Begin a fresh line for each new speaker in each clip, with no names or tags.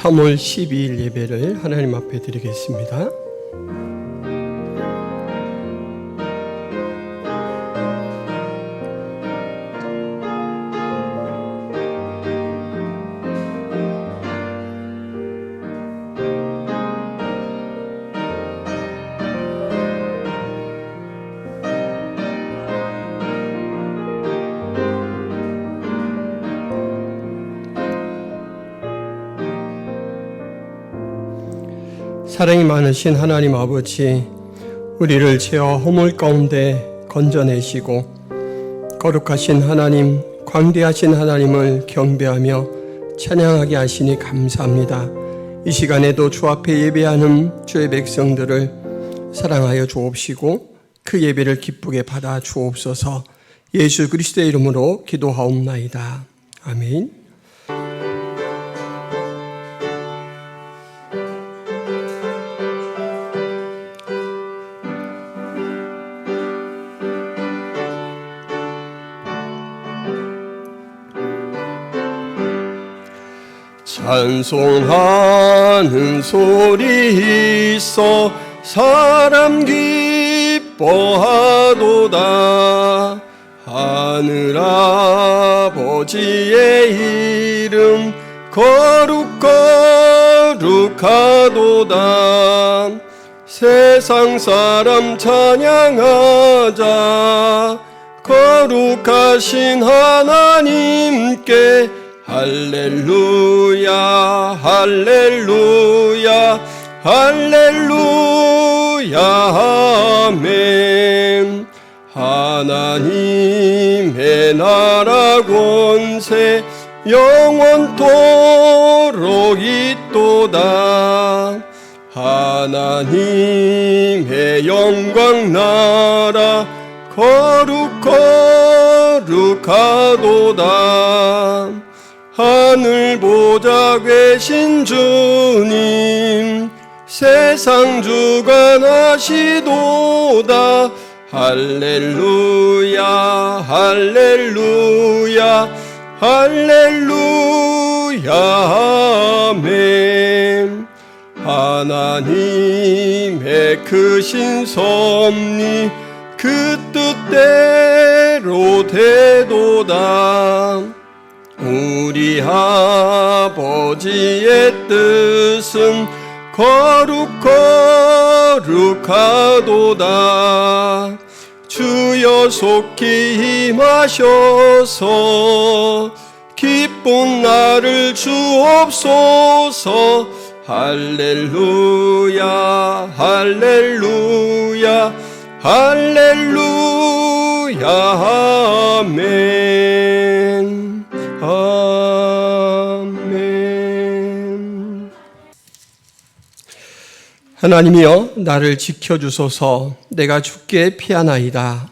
3월 12일 예배를 하나님 앞에 드리겠습니다. 사랑이 많으신 하나님 아버지, 우리를 죄와 허물 가운데 건져내시고 거룩하신 하나님, 광대하신 하나님을 경배하며 찬양하게 하시니 감사합니다. 이 시간에도 주 앞에 예배하는 주의 백성들을 사랑하여 주옵시고 그 예배를 기쁘게 받아 주옵소서. 예수 그리스도의 이름으로 기도하옵나이다. 아멘. 찬송하는 소리 있어 사람 기뻐하도다. 하늘 아버지의 이름 거룩하도다. 세상 사람 찬양하자. 거룩하신 하나님께 할렐루야 할렐루야 할렐루야 아멘. 하나님의 나라 권세 영원토록 있도다. 하나님의 영광 나라 거룩하도다. 하늘 보좌 계신 주님 세상 주관하시도다. 할렐루야 할렐루야 할렐루야 아멘. 하나님의 크신 섭리 그 뜻대로 되도다. 우리 아버지의 뜻은 거룩하도다. 주여 속히 임하셔서 기쁜 날을 주옵소서. 할렐루야 할렐루야 할렐루야 아멘. 아멘. 하나님이여 나를 지켜주소서. 내가 주께 피하나이다.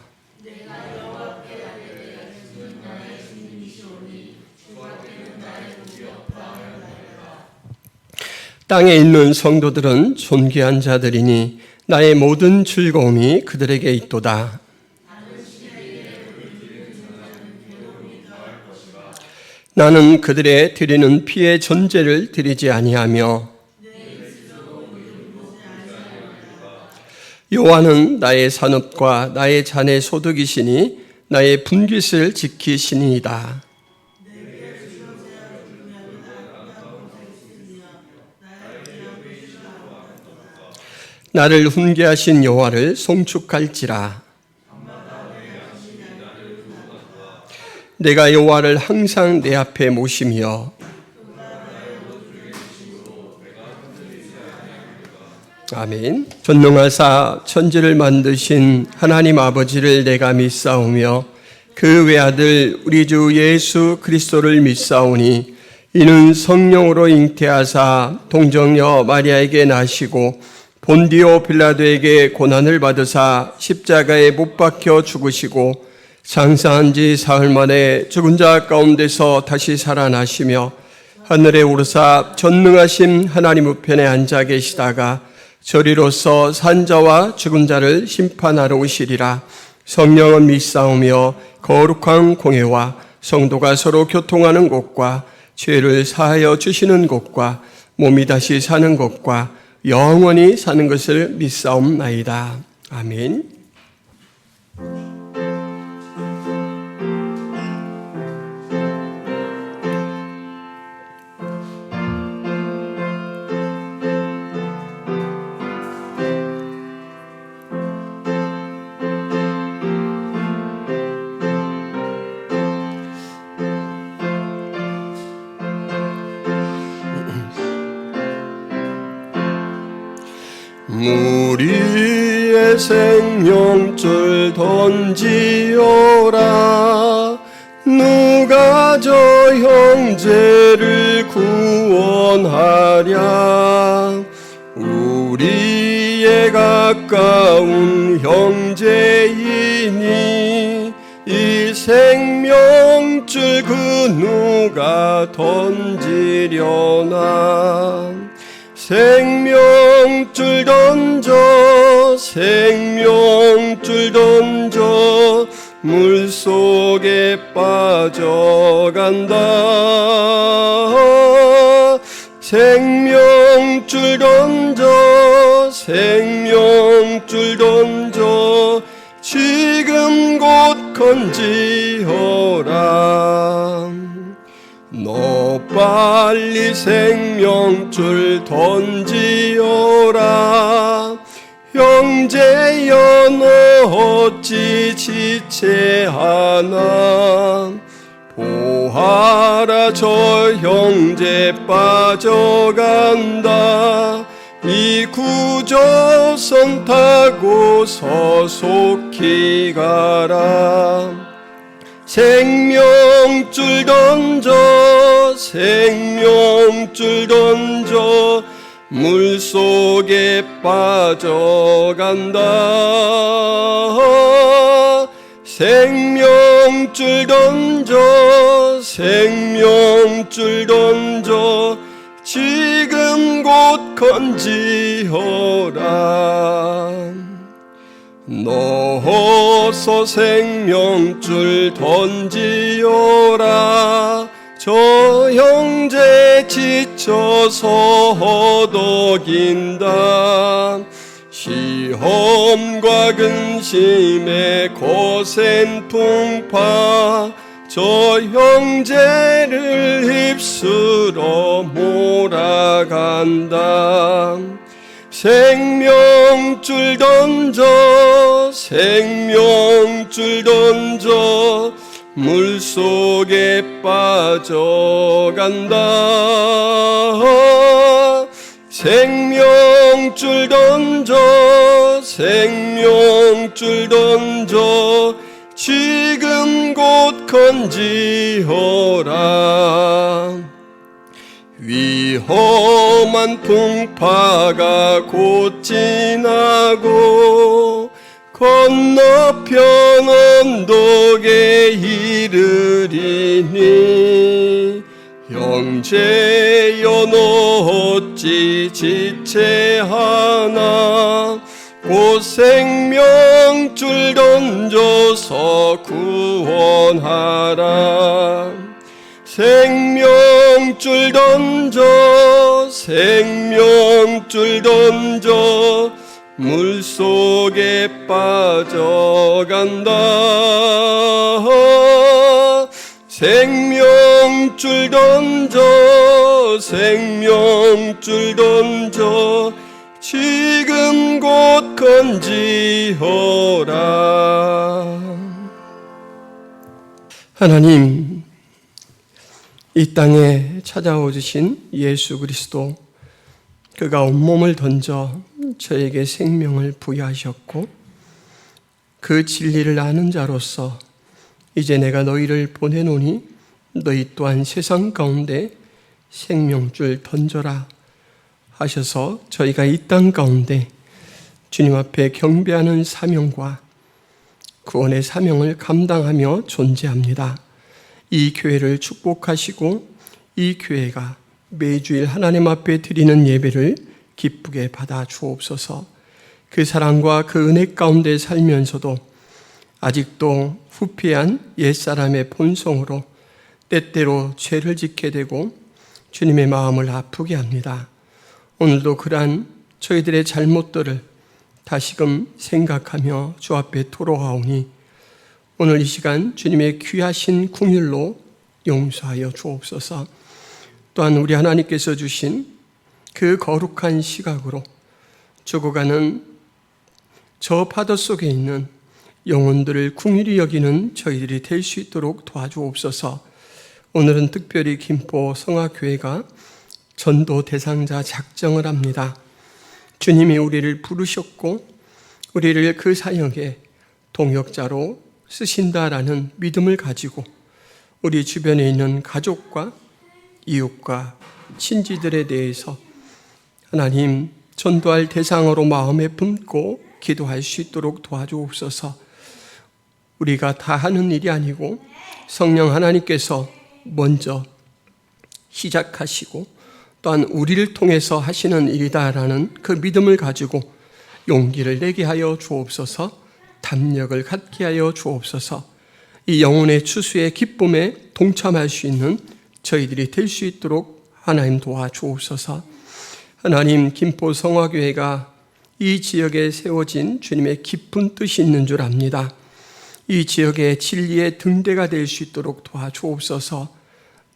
땅에 있는 성도들은 존귀한 자들이니 나의 모든 즐거움이 그들에게 있도다. 나는 그들의 드리는 피의 전제를 드리지 아니하며 여호와는 나의 산업과 나의 잔의 소득이시니 나의 분깃을 지키시니이다. 나를 훈계하신 여호와를 송축할지라. 내가 여호와를 항상 내 앞에 모시며 아멘. 전능하사 천지를 만드신 하나님 아버지를 내가 믿사오며 그 외아들 우리 주 예수 그리스도를 믿사오니 이는 성령으로 잉태하사 동정녀 마리아에게 나시고 본디오 빌라도에게 고난을 받으사 십자가에 못 박혀 죽으시고 장사한 지 사흘 만에 죽은 자 가운데서 다시 살아나시며 하늘에 오르사 전능하신 하나님 우편에 앉아 계시다가 저리로서 산자와 죽은 자를 심판하러 오시리라. 성령은 믿사오며 거룩한 공회와 성도가 서로 교통하는 곳과 죄를 사하여 주시는 곳과 몸이 다시 사는 것과 영원히 사는 것을 믿사옵나이다. 아멘. 무리의 생명줄 던지어라. 누가 저 형제를 구원하랴. 우리의 가까운 형제이니 이 생명줄 그 누가 던지려나. 생명줄 던져 생명줄 던져 물속에 빠져간다. 생명줄 던져 생명줄 던져 지금 곧 건지어라. 너 빨리 생명줄 던지어라. 형제여 너 어찌 지체하나. 보아라 저 형제 빠져간다. 이 구조선 타고서 속히 가라. 생명줄 던져 생명줄 던져 물속에 빠져간다. 생명줄 던져 생명줄 던져 지금 곧 건지어라. 너 어서 생명줄 던지어라. 저 형제 지쳐서 허덕인다. 시험과 근심에 거센 풍파 저 형제를 휩쓸어 몰아간다. 생명줄 던져 생명줄 던져 물속에 빠져간다. 생명줄 던져 생명줄 던져 지금 곧 건지어라. 위험한 풍파가 곧 지나고 건너편 언덕에 이르리니 형제여 너 어찌 지체하나. 곧 생명줄 던져서 구원하라. 생명줄 던져 생명줄 던져 물속에 빠져간다. 생명줄 던져 생명줄 던져 지금 곧 건지어라. 하나님, 이 땅에 찾아오신 예수 그리스도, 그가 온몸을 던져 저에게 생명을 부여하셨고 그 진리를 아는 자로서 이제 내가 너희를 보내노니 너희 또한 세상 가운데 생명줄 던져라 하셔서 저희가 이 땅 가운데 주님 앞에 경배하는 사명과 구원의 사명을 감당하며 존재합니다. 이 교회를 축복하시고 이 교회가 매주일 하나님 앞에 드리는 예배를 기쁘게 받아 주옵소서. 그 사랑과 그 은혜 가운데 살면서도 아직도 후피한 옛사람의 본성으로 때때로 죄를 짓게 되고 주님의 마음을 아프게 합니다. 오늘도 그러한 저희들의 잘못들을 다시금 생각하며 주 앞에 토로하오니 오늘 이 시간 주님의 귀하신 긍휼로 용서하여 주옵소서. 또한 우리 하나님께서 주신 그 거룩한 시각으로 죽어가는 저 파도 속에 있는 영혼들을 긍휼히 여기는 저희들이 될 수 있도록 도와주옵소서. 오늘은 특별히 김포 성화교회가 전도 대상자 작정을 합니다. 주님이 우리를 부르셨고 우리를 그 사역에 동역자로 쓰신다라는 믿음을 가지고 우리 주변에 있는 가족과 이웃과 친지들에 대해서 하나님 전도할 대상으로 마음에 품고 기도할 수 있도록 도와주옵소서. 우리가 다 하는 일이 아니고 성령 하나님께서 먼저 시작하시고 또한 우리를 통해서 하시는 일이다라는 그 믿음을 가지고 용기를 내게 하여 주옵소서. 담력을 갖게 하여 주옵소서. 이 영혼의 추수의 기쁨에 동참할 수 있는 저희들이 될 수 있도록 하나님 도와주옵소서. 하나님, 김포 성화교회가 이 지역에 세워진 주님의 깊은 뜻이 있는 줄 압니다. 이 지역의 진리의 등대가 될 수 있도록 도와주옵소서.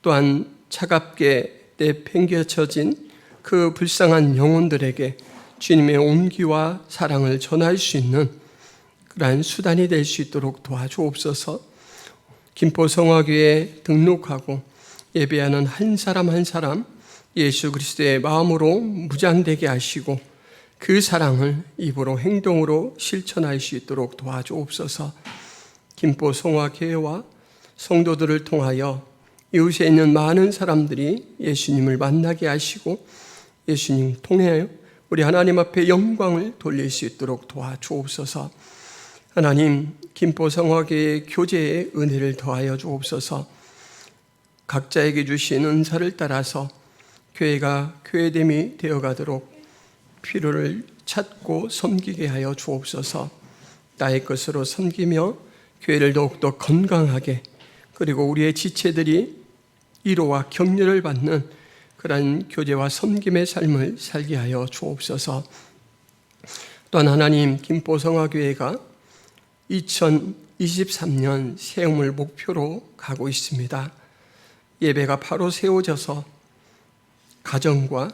또한 차갑게 내팽개쳐진 그 불쌍한 영혼들에게 주님의 온기와 사랑을 전할 수 있는 그러한 수단이 될 수 있도록 도와주옵소서. 김포 성화교회에 등록하고 예배하는 한 사람 한 사람 예수 그리스도의 마음으로 무장되게 하시고 그 사랑을 입으로 행동으로 실천할 수 있도록 도와주옵소서. 김포 성화교회와 성도들을 통하여 이웃에 있는 많은 사람들이 예수님을 만나게 하시고 예수님 통해 우리 하나님 앞에 영광을 돌릴 수 있도록 도와주옵소서. 하나님, 김포 성화교회의 교제에 은혜를 더하여 주옵소서. 각자에게 주신 은사를 따라서 교회가 교회됨이 되어가도록 필요를 찾고 섬기게 하여 주옵소서. 나의 것으로 섬기며 교회를 더욱더 건강하게 그리고 우리의 지체들이 위로와 격려를 받는 그러한 교제와 섬김의 삶을 살게 하여 주옵소서. 또한 하나님, 김포 성화교회가 2023년 세움을 목표로 가고 있습니다. 예배가 바로 세워져서 가정과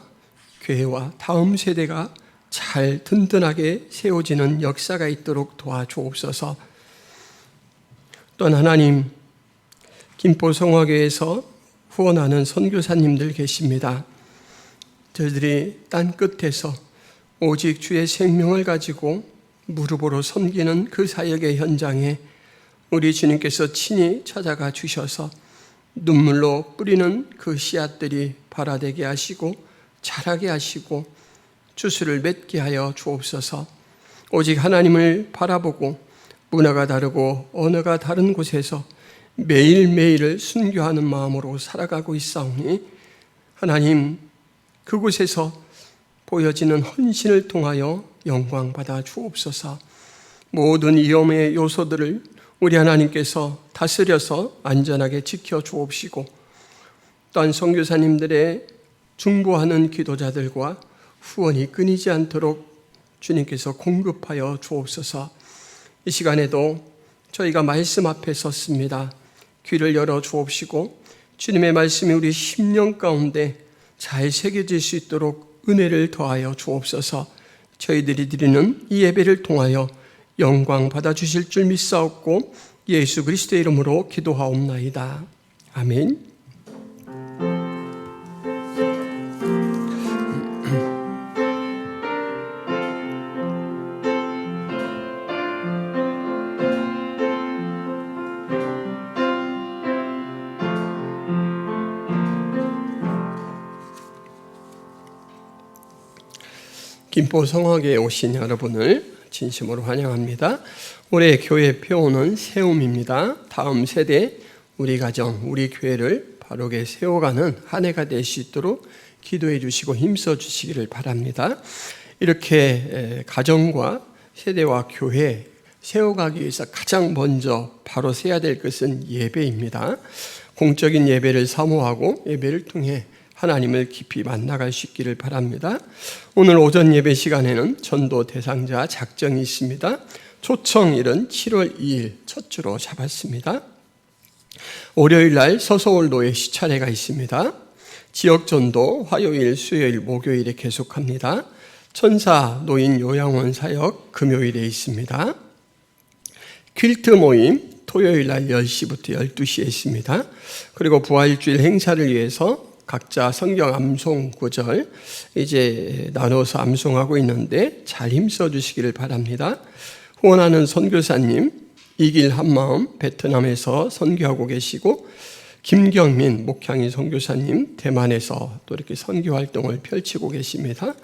교회와 다음 세대가 잘 든든하게 세워지는 역사가 있도록 도와주옵소서. 또한 하나님, 김포 성화교회에서 후원하는 선교사님들 계십니다. 저희들이 땅 끝에서 오직 주의 생명을 가지고 무릎으로 섬기는 그 사역의 현장에 우리 주님께서 친히 찾아가 주셔서 눈물로 뿌리는 그 씨앗들이 발아되게 하시고 자라게 하시고 추수를 맺게 하여 주옵소서. 오직 하나님을 바라보고 문화가 다르고 언어가 다른 곳에서 매일매일을 순교하는 마음으로 살아가고 있사오니 하나님, 그곳에서 보여지는 헌신을 통하여 영광 받아 주옵소서. 모든 위험의 요소들을 우리 하나님께서 다스려서 안전하게 지켜 주옵시고 또한 선교사님들의 중보하는 기도자들과 후원이 끊이지 않도록 주님께서 공급하여 주옵소서. 이 시간에도 저희가 말씀 앞에 섰습니다. 귀를 열어 주옵시고 주님의 말씀이 우리 심령 가운데 잘 새겨질 수 있도록 은혜를 더하여 주옵소서. 저희들이 드리는 이 예배를 통하여 영광 받아주실 줄 믿사옵고 예수 그리스도의 이름으로 기도하옵나이다. 아멘. 김포 성화교회에 오신 여러분을 진심으로 환영합니다. 올해 교회 표어는 세움입니다. 다음 세대, 우리 가정, 우리 교회를 바르게 세워가는 한 해가 될 수 있도록 기도해 주시고 힘써 주시기를 바랍니다. 이렇게 가정과 세대와 교회 세워가기 위해서 가장 먼저 바로 세야 될 것은 예배입니다. 공적인 예배를 사모하고 예배를 통해 하나님을 깊이 만나갈 수 있기를 바랍니다. 오늘 오전 예배 시간에는 전도 대상자 작정이 있습니다. 초청일은 7월 2일 첫 주로 잡았습니다. 월요일 날 서서울로의 시차례가 있습니다. 지역전도 화요일, 수요일, 목요일에 계속합니다. 천사 노인 요양원 사역 금요일에 있습니다. 퀼트 모임 토요일 날 10시부터 12시에 있습니다. 그리고 부활주일 행사를 위해서 각자 성경 암송 구절 이제 나눠서 암송하고 있는데 잘 힘써 주시기를 바랍니다. 후원하는 선교사님 이길 한마음 베트남에서 선교하고 계시고 김경민 목향이 선교사님 대만에서 또 이렇게 선교 활동을 펼치고 계십니다.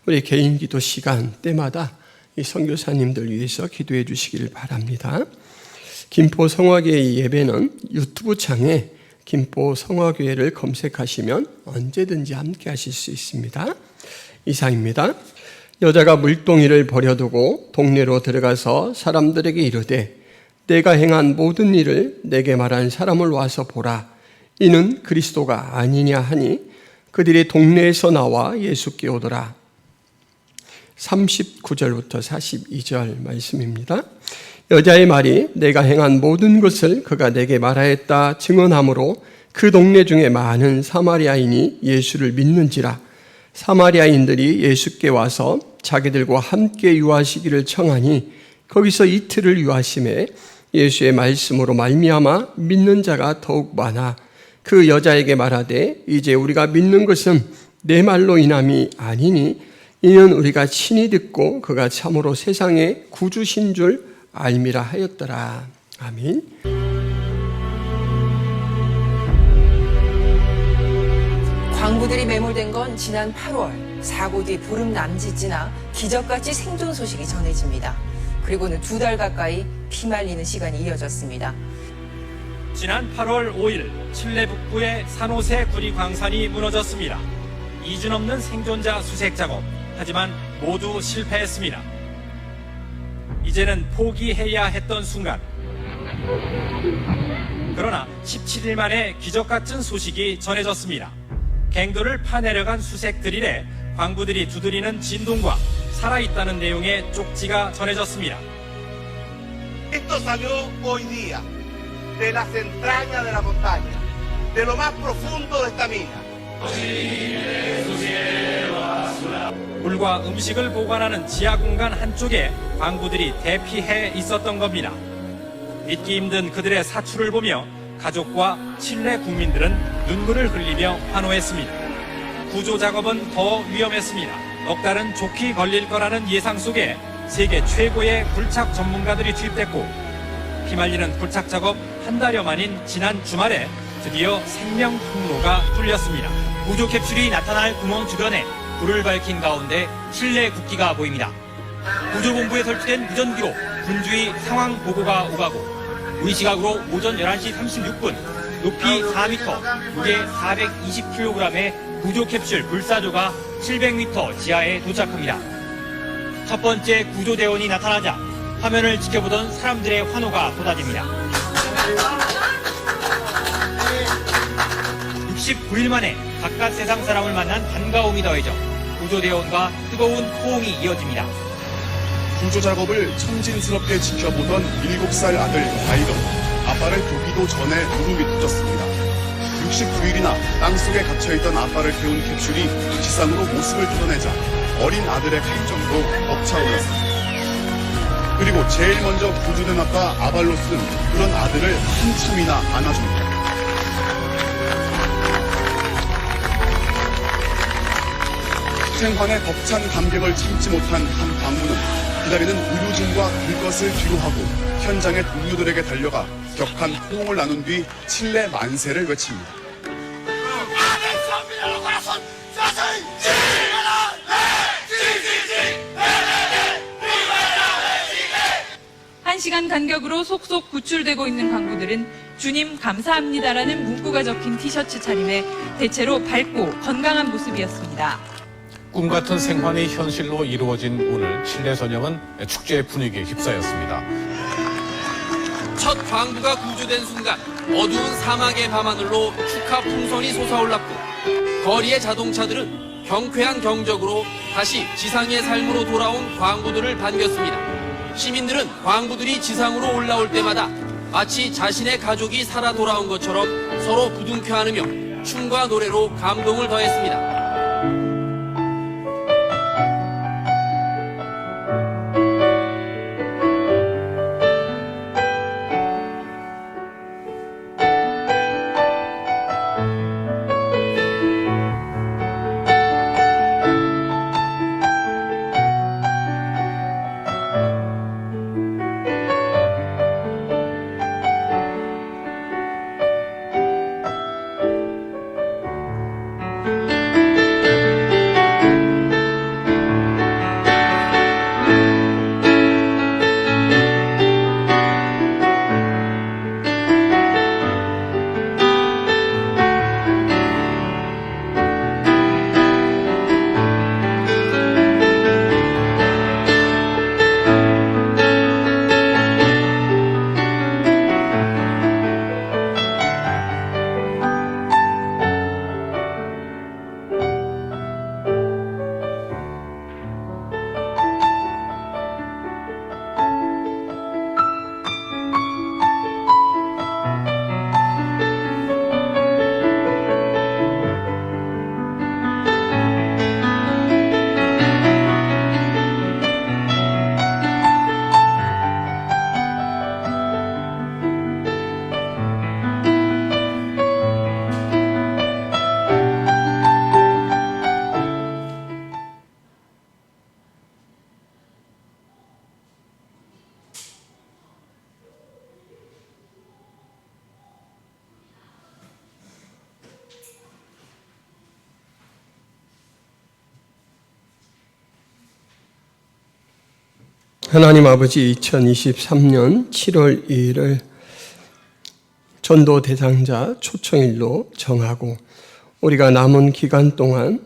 우리 개인 기도 시간 때마다 이 선교사님들 위해서 기도해 주시기를 바랍니다. 김포 성화교회 예배는 유튜브 창에 김포 성화교회를 검색하시면 언제든지 함께 하실 수 있습니다. 이상입니다. 여자가 물동이를 버려두고 동네로 들어가서 사람들에게 이르되 내가 행한 모든 일을 내게 말한 사람을 와서 보라. 이는 그리스도가 아니냐 하니 그들이 동네에서 나와 예수께 오더라. 39절부터 42절 말씀입니다. 여자의 말이 내가 행한 모든 것을 그가 내게 말하였다 증언하므로 그 동네 중에 많은 사마리아인이 예수를 믿는지라. 사마리아인들이 예수께 와서 자기들과 함께 유하시기를 청하니 거기서 이틀을 유하심에 예수의 말씀으로 말미암아 믿는 자가 더욱 많아 그 여자에게 말하되 이제 우리가 믿는 것은 내 말로 인함이 아니니 이는 우리가 친히 듣고 그가 참으로 세상의 구주신 줄 알미라 하였더라. 아멘.
광부들이 매몰된 건 지난 8월 사고 뒤 보름 남짓 지나 기적같이 생존 소식이 전해집니다. 그리고는 2달 가까이 피말리는 시간이 이어졌습니다.
지난 8월 5일 칠레 북부의 산호세 구리 광산이 무너졌습니다. 2주 넘는 생존자 수색 작업, 하지만 모두 실패했습니다. 이제는 포기해야 했던 순간. 그러나 17일 만에 기적같은 소식이 전해졌습니다. 갱도를 파내려간 수색 드릴에 광부들이 두드리는 진동과 살아있다는 내용의 쪽지가 전해졌습니다.
Esto salió hoy día de las entrañas de la montaña, de lo más profundo de esta mina.
물과 음식을 보관하는 지하 공간 한쪽에 광부들이 대피해 있었던 겁니다. 믿기 힘든 그들의 사출을 보며 가족과 칠레 국민들은 눈물을 흘리며 환호했습니다. 구조 작업은 더 위험했습니다. 넉 달은 좋게 걸릴 거라는 예상 속에 세계 최고의 굴착 전문가들이 투입됐고 피말리는 굴착 작업 한 달여 만인 지난 주말에 드디어 생명 통로가 뚫렸습니다.
구조 캡슐이 나타날 구멍 주변에 불을 밝힌 가운데 칠레 국기가 보입니다. 구조본부에 설치된 무전기로 분주히 상황 보고가 오가고 우리 시각으로 오전 11시 36분 높이 4m, 무게 420kg의 구조 캡슐 불사조가 700m 지하에 도착합니다. 첫 번째 구조대원이 나타나자 화면을 지켜보던 사람들의 환호가 쏟아집니다. 69일 만에 바깥 세상 사람을 만난 반가움이 더해져 구조대원과 뜨거운 호응이 이어집니다.
구조 작업을 청진스럽게 지켜보던 7살 아들 바이든, 아빠를 보기도 전에 무릎이 터졌습니다. 69일이나 땅속에 갇혀있던 아빠를 태운 캡슐이 지상으로 모습을 드러내자 어린 아들의 감정도 벅차오랐습니다. 그리고 제일 먼저 구조된 아빠 아발로스는 그런 아들을 한참이나 안아줍니다. 생환의 벅찬 감격을 참지 못한 한 광부는 기다리는 의료진과 들것을 뒤로하고 현장의 동료들에게 달려가 격한 호응을 나눈 뒤 칠레 만세를 외칩니다.
1시간 간격으로 속속 구출되고 있는 광부들은 주님 감사합니다라는 문구가 적힌 티셔츠 차림에 대체로 밝고 건강한 모습이었습니다.
꿈같은 생환이 현실로 이루어진 오늘 칠레 선영은 축제 분위기에 휩싸였습니다.
첫 광부가 구조된 순간 어두운 사막의 밤하늘로 축하 풍선이 솟아올랐고 거리의 자동차들은 경쾌한 경적으로 다시 지상의 삶으로 돌아온 광부들을 반겼습니다. 시민들은 광부들이 지상으로 올라올 때마다 마치 자신의 가족이 살아 돌아온 것처럼 서로 부둥켜 안으며 춤과 노래로 감동을 더했습니다.
하나님 아버지, 2023년 7월 2일을 전도 대상자 초청일로 정하고 우리가 남은 기간 동안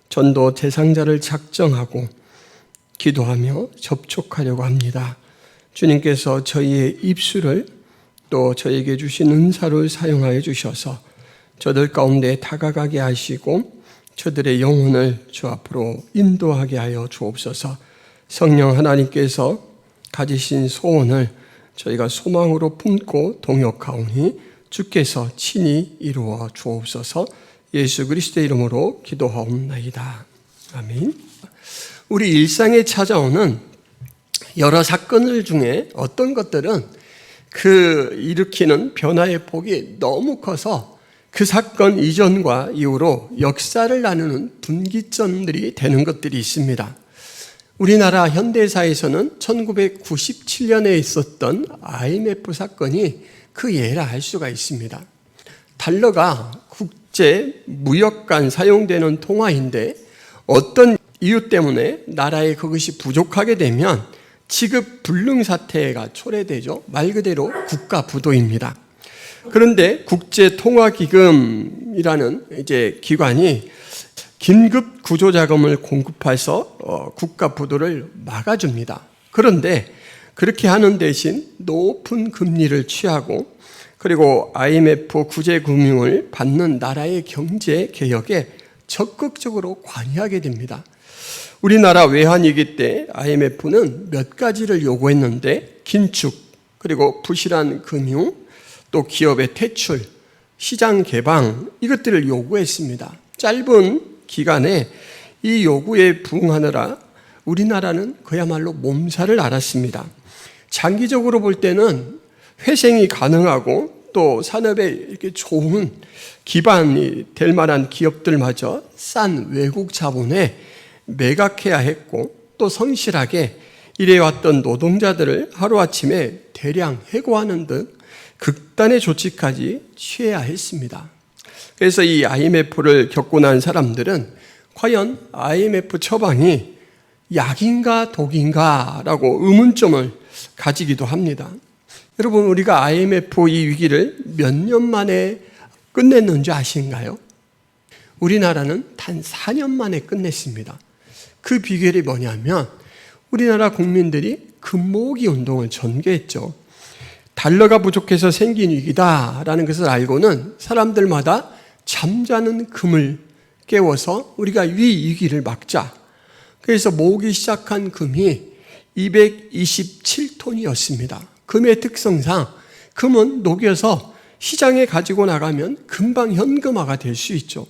전도 대상자를 작정하고 기도하며 접촉하려고 합니다. 주님께서 저희의 입술을 또 저에게 주신 은사를 사용하여 주셔서 저들 가운데 다가가게 하시고 저들의 영혼을 주 앞으로 인도하게 하여 주옵소서. 성령 하나님께서 가지신 소원을 저희가 소망으로 품고 동역하오니 주께서 친히 이루어 주옵소서. 예수 그리스도의 이름으로 기도하옵나이다. 아멘. 우리 일상에 찾아오는 여러 사건들 중에 어떤 것들은 그 일으키는 변화의 폭이 너무 커서 그 사건 이전과 이후로 역사를 나누는 분기점들이 되는 것들이 있습니다. 우리나라 현대사에서는 1997년에 있었던 IMF 사건이 그 예라 할 수가 있습니다. 달러가 국제 무역간 사용되는 통화인데 어떤 이유 때문에 나라에 그것이 부족하게 되면 지급 불능 사태가 초래되죠. 말 그대로 국가 부도입니다. 그런데 국제통화기금이라는 이제 기관이 긴급 구조자금을 공급해서 국가 부도를 막아줍니다. 그런데 그렇게 하는 대신 높은 금리를 취하고 그리고 IMF 구제금융을 받는 나라의 경제 개혁에 적극적으로 관여하게 됩니다. 우리나라 외환위기 때 IMF는 몇 가지를 요구했는데 긴축, 그리고 부실한 금융, 또 기업의 퇴출, 시장 개방 이것들을 요구했습니다. 짧은 기간에 이 요구에 부응하느라 우리나라는 그야말로 몸살을 앓았습니다. 장기적으로 볼 때는 회생이 가능하고 또 산업에 이렇게 좋은 기반이 될 만한 기업들마저 싼 외국 자본에 매각해야 했고 또 성실하게 일해왔던 노동자들을 하루아침에 대량 해고하는 등 극단의 조치까지 취해야 했습니다. 그래서 이 IMF를 겪고 난 사람들은 과연 IMF 처방이 약인가 독인가 라고 의문점을 가지기도 합니다. 여러분, 우리가 IMF 이 위기를 몇 년 만에 끝냈는지 아신가요? 우리나라는 단 4년 만에 끝냈습니다. 그 비결이 뭐냐면 우리나라 국민들이 금모으기 운동을 전개했죠. 달러가 부족해서 생긴 위기다라는 것을 알고는 사람들마다 잠자는 금을 깨워서 우리가 위기를 막자. 그래서 모으기 시작한 금이 227톤이었습니다. 금의 특성상 금은 녹여서 시장에 가지고 나가면 금방 현금화가 될 수 있죠.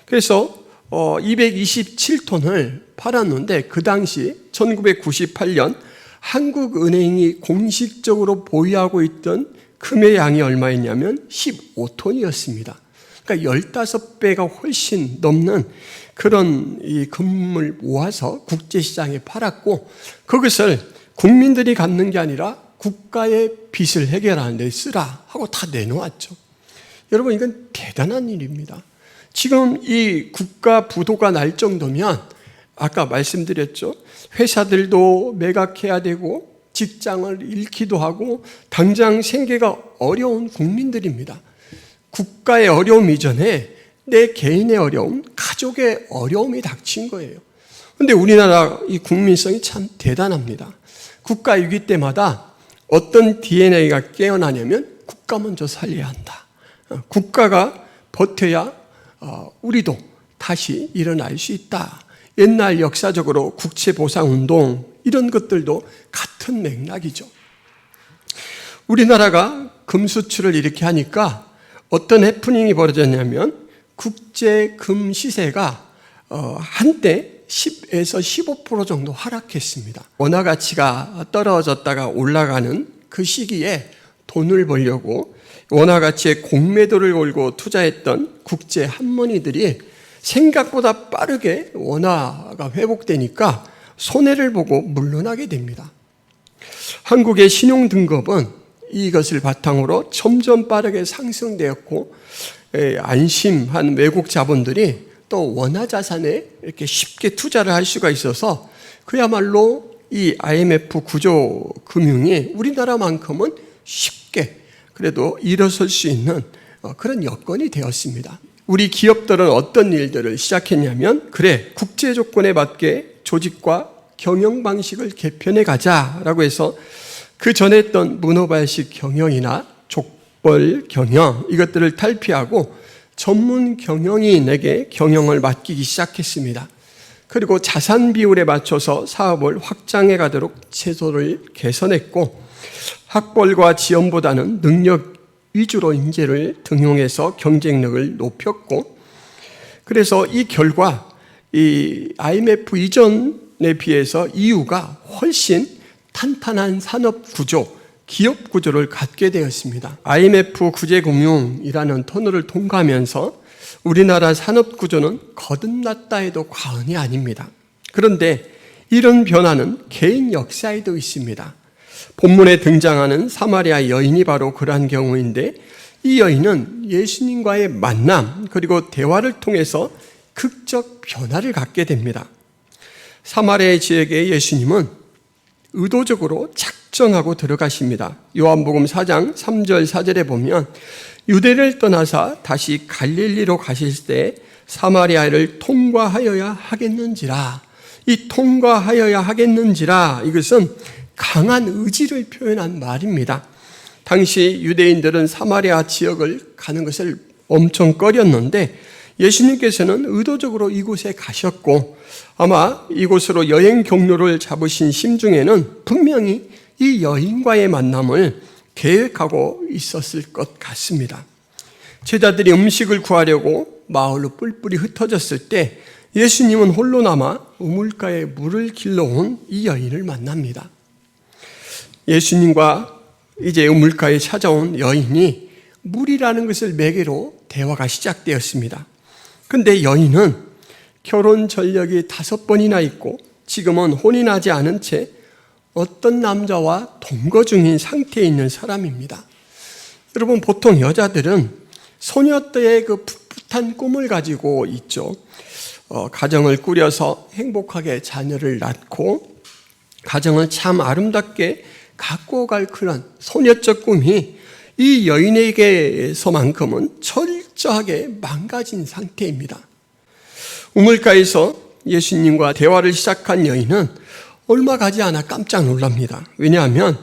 그래서 227톤을 팔았는데 그 당시 1998년 한국은행이 공식적으로 보유하고 있던 금의 양이 얼마였냐면 15톤이었습니다. 그러니까 15배가 훨씬 넘는 그런 이 금을 모아서 국제시장에 팔았고 그것을 국민들이 갖는 게 아니라 국가의 빚을 해결하는 데 쓰라 하고 다 내놓았죠. 여러분 이건 대단한 일입니다. 지금 이 국가 부도가 날 정도면 아까 말씀드렸죠. 회사들도 매각해야 되고 직장을 잃기도 하고 당장 생계가 어려운 국민들입니다. 국가의 어려움 이전에 내 개인의 어려움, 가족의 어려움이 닥친 거예요. 그런데 우리나라 이 국민성이 참 대단합니다. 국가 위기 때마다 어떤 DNA가 깨어나냐면 국가 먼저 살려야 한다. 국가가 버텨야 우리도 다시 일어날 수 있다. 옛날 역사적으로 국채보상운동 이런 것들도 같은 맥락이죠. 우리나라가 금 수출을 이렇게 하니까 어떤 해프닝이 벌어졌냐면 국제 금 시세가 한때 10에서 15% 정도 하락했습니다. 원화 가치가 떨어졌다가 올라가는 그 시기에 돈을 벌려고 원화 가치에 공매도를 걸고 투자했던 국제 한머니들이 생각보다 빠르게 원화가 회복되니까 손해를 보고 물러나게 됩니다. 한국의 신용등급은 이것을 바탕으로 점점 빠르게 상승되었고 안심한 외국 자본들이 또 원화 자산에 이렇게 쉽게 투자를 할 수가 있어서 그야말로 이 IMF 구조 금융이 우리나라만큼은 쉽게 그래도 일어설 수 있는 그런 여건이 되었습니다. 우리 기업들은 어떤 일들을 시작했냐면 그래 국제 조건에 맞게 조직과 경영 방식을 개편해 가자라고 해서 그 전에 했던 문어발식 경영이나 족벌 경영 이것들을 탈피하고 전문 경영인에게 경영을 맡기기 시작했습니다. 그리고 자산 비율에 맞춰서 사업을 확장해 가도록 제도를 개선했고 학벌과 지원보다는 능력 위주로 인재를 등용해서 경쟁력을 높였고 그래서 이 결과 이 IMF 이전에 비해서 EU가 훨씬 탄탄한 산업 구조, 기업 구조를 갖게 되었습니다. IMF 구제금융이라는 터널을 통과하면서 우리나라 산업 구조는 거듭났다 해도 과언이 아닙니다. 그런데 이런 변화는 개인 역사에도 있습니다. 본문에 등장하는 사마리아 여인이 바로 그러한 경우인데 이 여인은 예수님과의 만남 그리고 대화를 통해서 극적 변화를 갖게 됩니다. 사마리아 지역에 예수님은 의도적으로 작정하고 들어가십니다. 요한복음 4장 3절 4절에 보면 유대를 떠나사 다시 갈릴리로 가실 때 사마리아를 통과하여야 하겠는지라. 이 통과하여야 하겠는지라 이것은 강한 의지를 표현한 말입니다. 당시 유대인들은 사마리아 지역을 가는 것을 엄청 꺼렸는데 예수님께서는 의도적으로 이곳에 가셨고 아마 이곳으로 여행 경로를 잡으신 심중에는 분명히 이 여인과의 만남을 계획하고 있었을 것 같습니다. 제자들이 음식을 구하려고 마을로 뿔뿔이 흩어졌을 때 예수님은 홀로 남아 우물가에 물을 길러온 이 여인을 만납니다. 예수님과 이제 우물가에 찾아온 여인이 물이라는 것을 매개로 대화가 시작되었습니다. 그런데 여인은 결혼 전력이 5번이나 있고 지금은 혼이 나지 않은 채 어떤 남자와 동거 중인 상태에 있는 사람입니다. 여러분 보통 여자들은 소녀 때의 그 풋풋한 꿈을 가지고 있죠. 가정을 꾸려서 행복하게 자녀를 낳고 가정을 참 아름답게 갖고 갈 그런 소녀적 꿈이 이 여인에게서만큼은 철저하게 망가진 상태입니다. 우물가에서 예수님과 대화를 시작한 여인은 얼마 가지 않아 깜짝 놀랍니다. 왜냐하면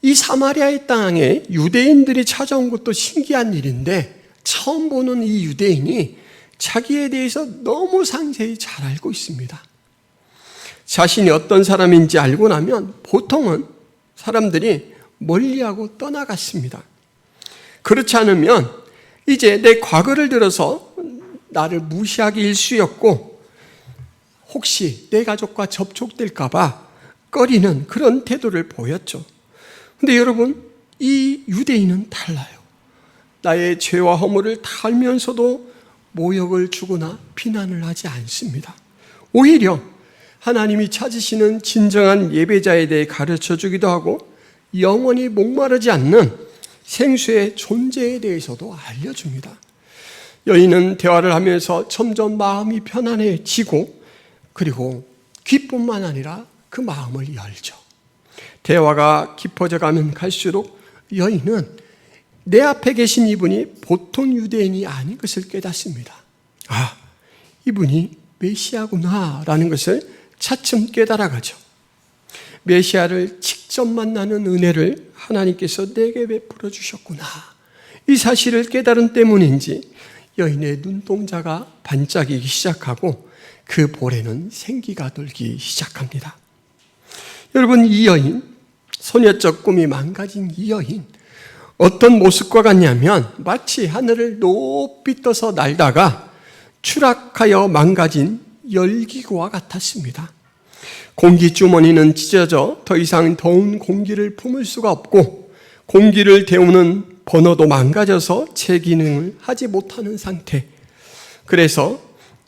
이 사마리아의 땅에 유대인들이 찾아온 것도 신기한 일인데 처음 보는 이 유대인이 자기에 대해서 너무 상세히 잘 알고 있습니다. 자신이 어떤 사람인지 알고 나면 보통은 사람들이 멀리하고 떠나갔습니다. 그렇지 않으면 이제 내 과거를 들어서 나를 무시하기 일쑤였고 혹시 내 가족과 접촉될까 봐 꺼리는 그런 태도를 보였죠. 근데 여러분, 이 유대인은 달라요. 나의 죄와 허물을 다 알면서도 모욕을 주거나 비난을 하지 않습니다. 오히려 하나님이 찾으시는 진정한 예배자에 대해 가르쳐 주기도 하고 영원히 목마르지 않는 생수의 존재에 대해서도 알려줍니다. 여인은 대화를 하면서 점점 마음이 편안해지고 그리고 기쁨만 아니라 그 마음을 열죠. 대화가 깊어져 가면 갈수록 여인은 내 앞에 계신 이분이 보통 유대인이 아닌 것을 깨닫습니다. 아, 이분이 메시아구나 라는 것을 차츰 깨달아가죠. 메시아를 직접 만나는 은혜를 하나님께서 내게 베풀어 주셨구나. 이 사실을 깨달은 때문인지 여인의 눈동자가 반짝이기 시작하고 그 볼에는 생기가 돌기 시작합니다. 여러분, 이 여인, 소녀적 꿈이 망가진 이 여인, 어떤 모습과 같냐면 마치 하늘을 높이 떠서 날다가 추락하여 망가진 열기구와 같았습니다. 공기주머니는 찢어져 더 이상 더운 공기를 품을 수가 없고 공기를 데우는 버너도 망가져서 제 기능을 하지 못하는 상태. 그래서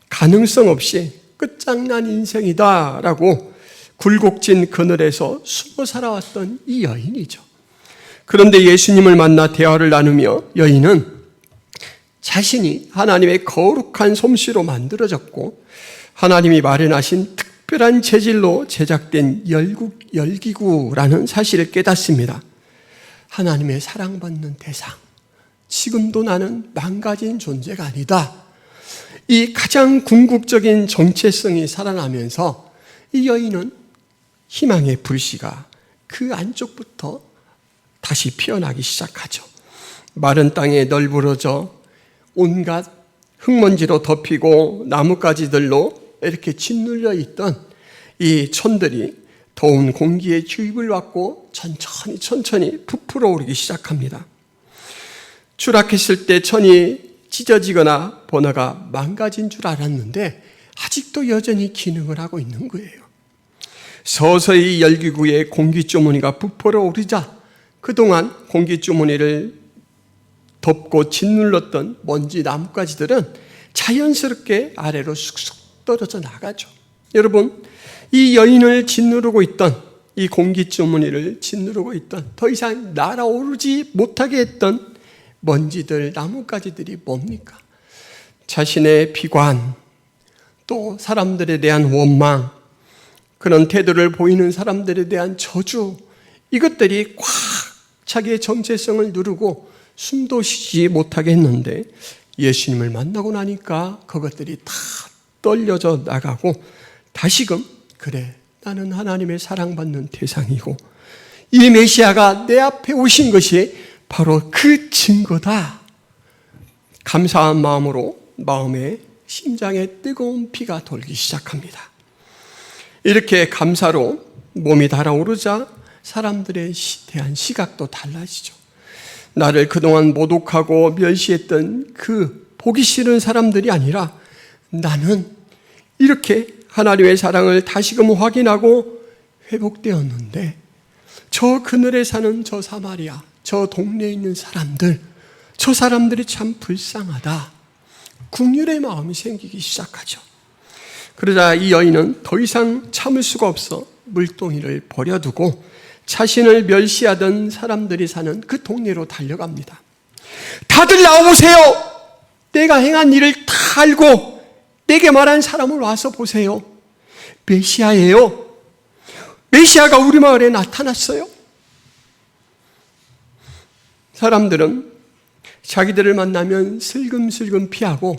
가능성 없이 끝장난 인생이다라고 굴곡진 그늘에서 숨어 살아왔던 이 여인이죠. 그런데 예수님을 만나 대화를 나누며 여인은 자신이 하나님의 거룩한 솜씨로 만들어졌고 하나님이 마련하신 특별한 재질로 제작된 열기구라는 사실을 깨닫습니다. 하나님의 사랑받는 대상, 지금도 나는 망가진 존재가 아니다. 이 가장 궁극적인 정체성이 살아나면서 이 여인은 희망의 불씨가 그 안쪽부터 다시 피어나기 시작하죠. 마른 땅에 널브러져 온갖 흙먼지로 덮이고 나뭇가지들로 이렇게 짓눌려 있던 이 천들이 더운 공기에 주입을 받고 천천히 부풀어 오르기 시작합니다. 추락했을 때 천이 찢어지거나 버너가 망가진 줄 알았는데 아직도 여전히 기능을 하고 있는 거예요. 서서히 열기구의 공기주머니가 부풀어 오르자 그동안 공기주머니를 덮고 짓눌렀던 먼지 나뭇가지들은 자연스럽게 아래로 쑥쑥 떨어져 나가죠. 여러분, 이 여인을 짓누르고 있던 이 공기주머니를 짓누르고 있던 더 이상 날아오르지 못하게 했던 먼지들, 나뭇가지들이 뭡니까? 자신의 비관, 또 사람들에 대한 원망, 그런 태도를 보이는 사람들에 대한 저주, 이것들이 꽉 자기의 정체성을 누르고 숨도 쉬지 못하게 했는데 예수님을 만나고 나니까 그것들이 다 떨려져 나가고 다시금 그래, 나는 하나님의 사랑받는 대상이고 이 메시아가 내 앞에 오신 것이 바로 그 증거다. 감사한 마음으로 마음에 심장에 뜨거운 피가 돌기 시작합니다. 이렇게 감사로 몸이 달아오르자 사람들에 대한 시각도 달라지죠. 나를 그동안 모독하고 멸시했던 그 보기 싫은 사람들이 아니라 나는 이렇게 하나님의 사랑을 다시금 확인하고 회복되었는데 저 그늘에 사는 저 사마리아, 저 동네에 있는 사람들, 저 사람들이 참 불쌍하다. 긍휼의 마음이 생기기 시작하죠. 그러자 이 여인은 더 이상 참을 수가 없어 물동이를 버려두고 자신을 멸시하던 사람들이 사는 그 동네로 달려갑니다. 다들 나와보세요. 내가 행한 일을 다 알고 내게 말한 사람을 와서 보세요. 메시아예요. 메시아가 우리 마을에 나타났어요. 사람들은 자기들을 만나면 슬금슬금 피하고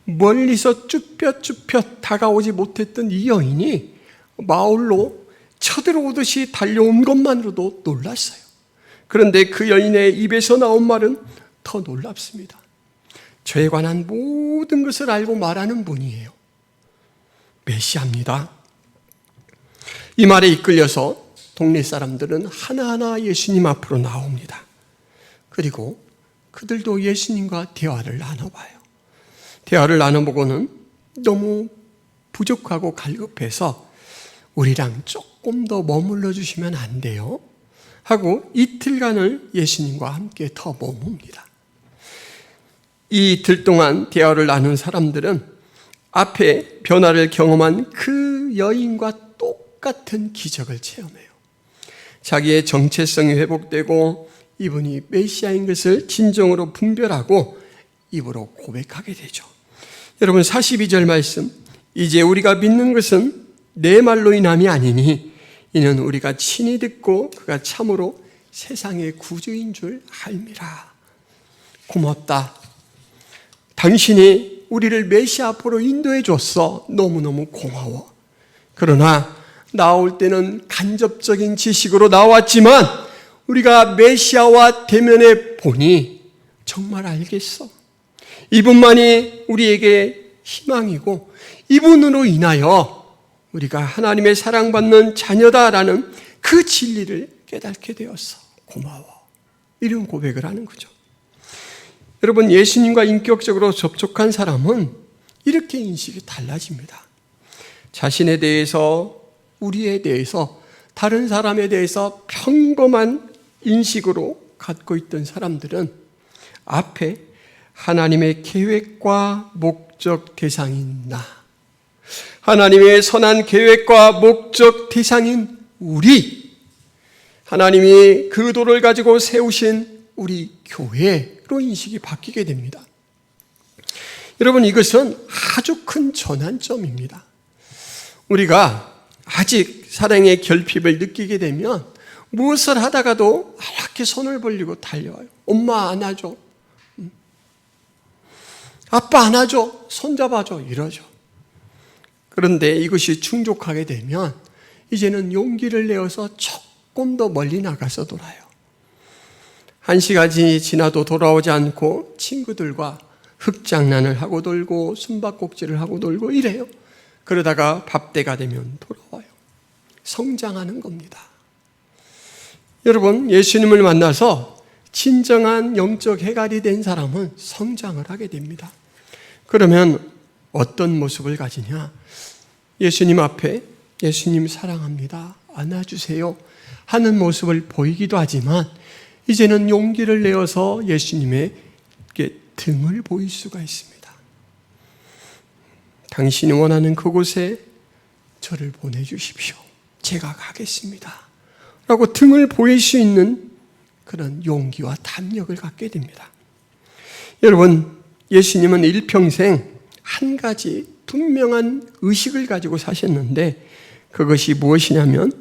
멀리서 쭈뼛쭈뼛 다가오지 못했던 이 여인이 마을로 쳐들어오듯이 달려온 것만으로도 놀랐어요. 그런데 그 여인의 입에서 나온 말은 더 놀랍습니다. 저에 관한 모든 것을 알고 말하는 분이에요. 메시아입니다. 이 말에 이끌려서 동네 사람들은 하나하나 예수님 앞으로 나옵니다. 그리고 그들도 예수님과 대화를 나눠봐요. 대화를 나눠보고는 너무 부족하고 갈급해서 우리랑 조금 더 머물러 주시면 안 돼요? 하고 이틀간을 예수님과 함께 더 머뭅니다. 이 이틀 동안 대화를 나눈 사람들은 앞에 변화를 경험한 그 여인과 똑같은 기적을 체험해요. 자기의 정체성이 회복되고 이분이 메시아인 것을 진정으로 분별하고 입으로 고백하게 되죠. 여러분 42절 말씀, 이제 우리가 믿는 것은 내 말로 인함이 아니니 이는 우리가 친히 듣고 그가 참으로 세상의 구주인 줄 알미라. 고맙다. 당신이 우리를 메시아 앞으로 인도해 줬어. 너무너무 고마워. 그러나 나올 때는 간접적인 지식으로 나왔지만 우리가 메시아와 대면해 보니 정말 알겠어. 이분만이 우리에게 희망이고 이분으로 인하여 우리가 하나님의 사랑받는 자녀다라는 그 진리를 깨닫게 되었어. 고마워. 이런 고백을 하는 거죠. 여러분, 예수님과 인격적으로 접촉한 사람은 이렇게 인식이 달라집니다. 자신에 대해서, 우리에 대해서, 다른 사람에 대해서 평범한 인식으로 갖고 있던 사람들은 앞에 하나님의 계획과 목적 대상인 나, 하나님의 선한 계획과 목적 대상인 우리, 하나님이 그 도를 가지고 세우신 우리 교회로 인식이 바뀌게 됩니다. 여러분, 이것은 아주 큰 전환점입니다. 우리가 아직 사랑의 결핍을 느끼게 되면 무엇을 하다가도 이렇게 손을 벌리고 달려와요. 엄마 안아줘. 아빠 안아줘. 손잡아줘. 이러죠. 그런데 이것이 충족하게 되면 이제는 용기를 내어서 조금 더 멀리 나가서 놀아요. 1시간이 지나도 돌아오지 않고 친구들과 흙장난을 하고 놀고 숨바꼭질을 하고 놀고 이래요. 그러다가 밥때가 되면 돌아와요. 성장하는 겁니다. 여러분, 예수님을 만나서 진정한 영적 해갈이 된 사람은 성장을 하게 됩니다. 그러면 어떤 모습을 가지냐? 예수님 앞에 예수님 사랑합니다. 안아주세요. 하는 모습을 보이기도 하지만 이제는 용기를 내어서 예수님에게 등을 보일 수가 있습니다. 당신이 원하는 그곳에 저를 보내주십시오. 제가 가겠습니다. 라고 등을 보일 수 있는 그런 용기와 담력을 갖게 됩니다. 여러분, 예수님은 일평생 한 가지 분명한 의식을 가지고 사셨는데 그것이 무엇이냐면